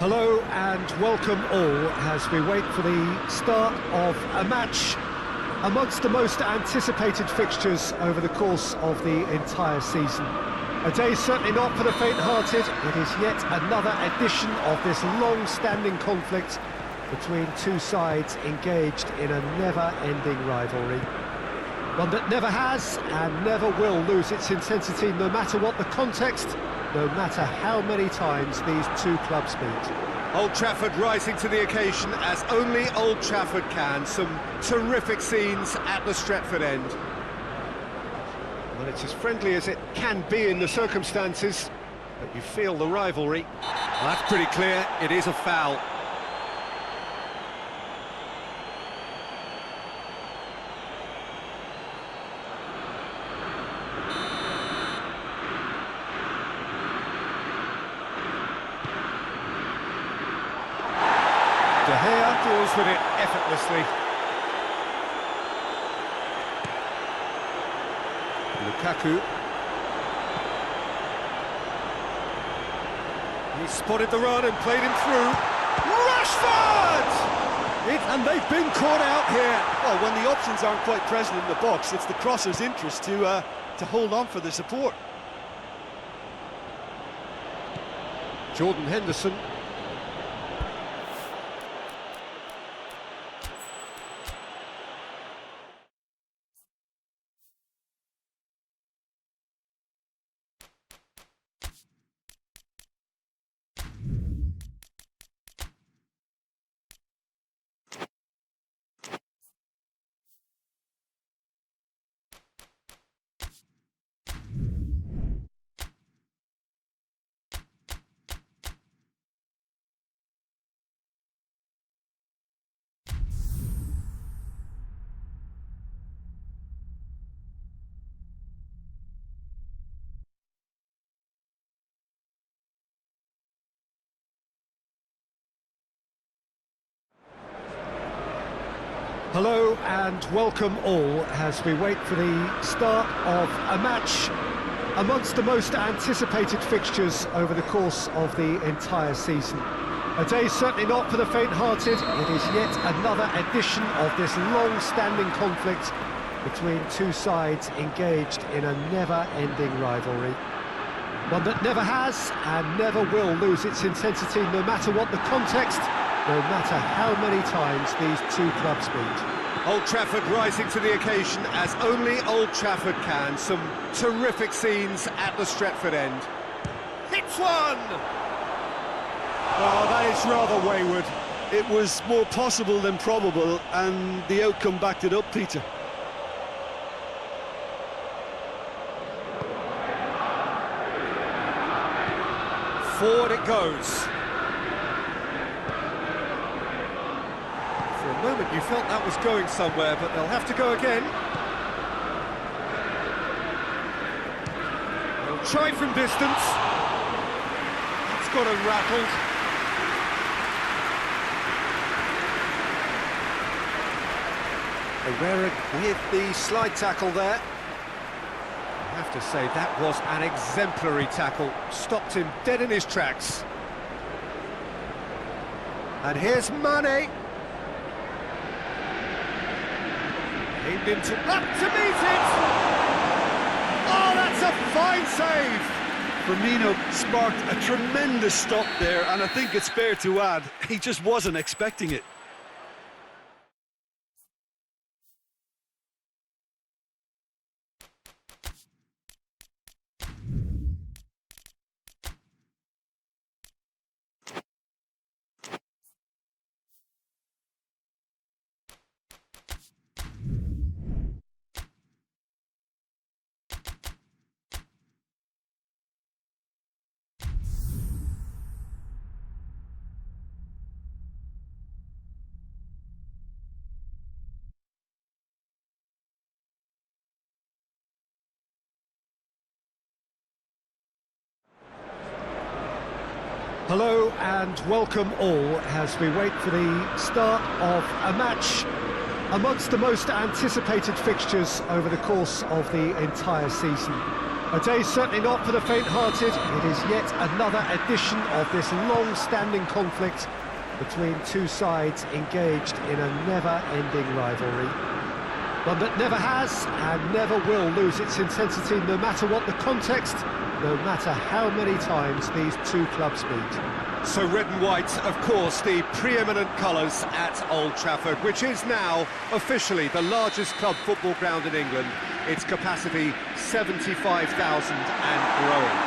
Hello and welcome all as we wait for the start of a match amongst the most anticipated fixtures over the course of the entire season. A day certainly not for the faint-hearted. It is yet another edition of this long-standing conflict between two sides engaged in a never-ending rivalry. One that never has and never will lose its intensity, no matter what the context, no matter how many times these two clubs meet. Old Trafford rising to the occasion as only Old Trafford can. Some terrific scenes at the Stretford end. Well, it's as friendly as it can be in the circumstances, but you feel the rivalry. Well, that's pretty clear. It is a foul. De Gea deals with it effortlessly. Lukaku. He spotted the run and played him through. Rashford! And they've been caught out here. Well, when the options aren't quite present in the box, it's the crosser's interest to hold on for the support. Jordan Henderson. Hello and welcome all as we wait for the start of a match amongst the most anticipated fixtures over the course of the entire season. A day certainly not for the faint-hearted. It is yet another edition of this long-standing conflict between two sides engaged in a never-ending rivalry. One that never has and never will lose its intensity, no matter what the context, no matter how many times these two clubs meet. Old Trafford rising to the occasion as only Old Trafford can. Some terrific scenes at the Stretford end. Hits one! Oh, that is rather wayward. It was more possible than probable, and the outcome backed it up, Peter. Forward it goes. For a moment you felt that was going somewhere, but they'll have to go again. They'll try from distance. It's got him rattled. Herrera with the slide tackle there. I have to say that was an exemplary tackle. Stopped him dead in his tracks. And here's Mane. Aimed into up to meet it. Oh, that's a fine save. Firmino sparked a tremendous stop there, and I think it's fair to add, he just wasn't expecting it. Hello and welcome all as we wait for the start of a match amongst the most anticipated fixtures over the course of the entire season. A day certainly not for the faint-hearted. It is yet another edition of this long-standing conflict between two sides engaged in a never-ending rivalry. One that never has and never will lose its intensity, no matter what the context, no matter how many times these two clubs meet. So red and white, of course, the preeminent colours at Old Trafford, which is now officially the largest club football ground in England. Its capacity 75,000 and growing.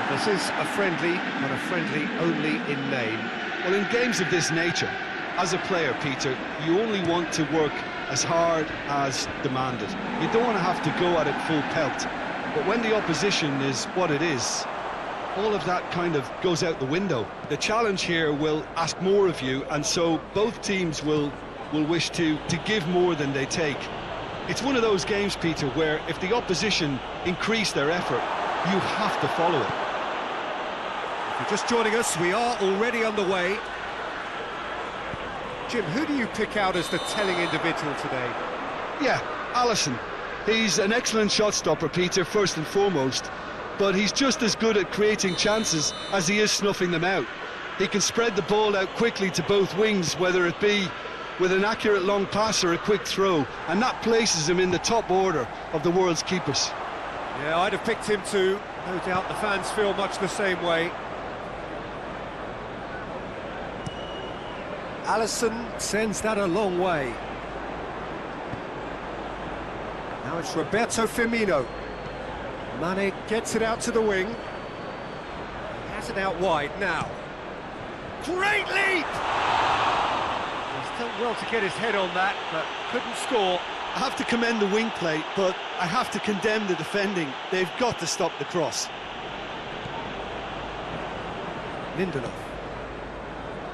This is a friendly, but a friendly only in name. Well, in games of this nature, as a player, Peter, you only want to work as hard as demanded. You don't want to have to go at it full pelt. But when the opposition is what it is, all of that kind of goes out the window. The challenge here will ask more of you, and so both teams will wish to give more than they take. It's one of those games, Peter, where if the opposition increase their effort, you have to follow it. If you're just joining us, we are already underway. Jim, who do you pick out as the telling individual today? Yeah, Alisson. He's an excellent shot stopper, Peter, first and foremost, but he's just as good at creating chances as he is snuffing them out. He can spread the ball out quickly to both wings, whether it be with an accurate long pass or a quick throw, and that places him in the top order of the world's keepers. Yeah, I'd have picked him too. No doubt the fans feel much the same way. Alisson sends that a long way. Now it's Roberto Firmino. Mane gets it out to the wing. He has it out wide now. Great leap! He's done well to get his head on that, but couldn't score. I have to commend the wing play, but I have to condemn the defending. They've got to stop the cross.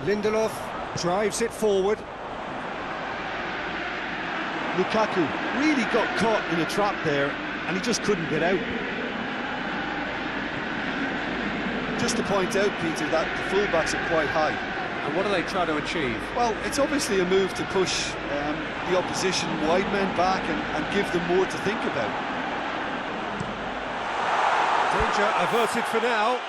Lindelof drives it forward. Lukaku really got caught in a trap there, and he just couldn't get out. Just to point out, Peter, that the fullbacks are quite high. And what do they try to achieve? Well, it's obviously a move to push the opposition wide men back and give them more to think about. Danger averted for now.